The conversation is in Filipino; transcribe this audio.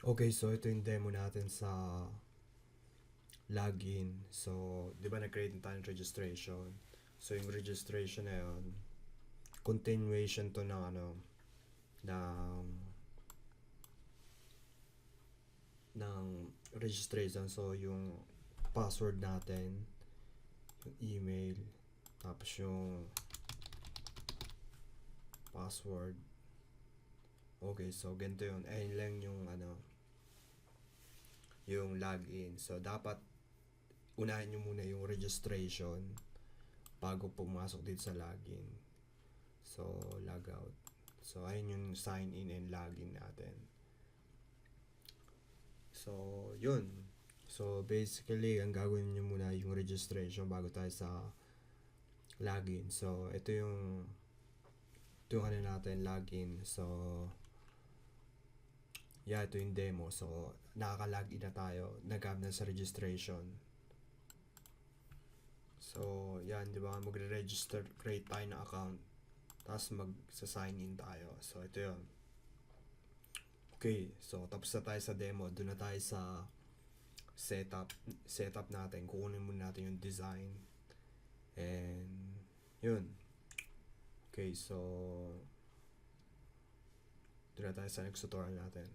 Okay, so ito yung demo natin sa login. So, di ba nag-create na tayo ng registration? So, yung registration na yun, continuation to ng ng, ng registration. So, yung password natin, yung email, tapos yung password. Okay, so ganito yun. Ayun lang yung yung login. So, dapat unahin nyo muna yung registration bago pumasok dito sa login. So, log out. So, ayun yung sign in and login natin. So, yun. So, basically, ang gagawin nyo muna yung registration bago tayo sa login. So, ito yung natin, login. So, yeah, ito yung demo. So, nakaka-login na tayo. Nag-up na sa registration. So, yan, di ba? Magre-register, create tayo ng account. Tapos magsa-sign in tayo. So, ito yun. Okay, so tapos na tayo sa demo. Doon na tayo sa setup natin. Kukunin muna natin yung design. And, yun. Okay, so doon na tayo sa next tutorial natin.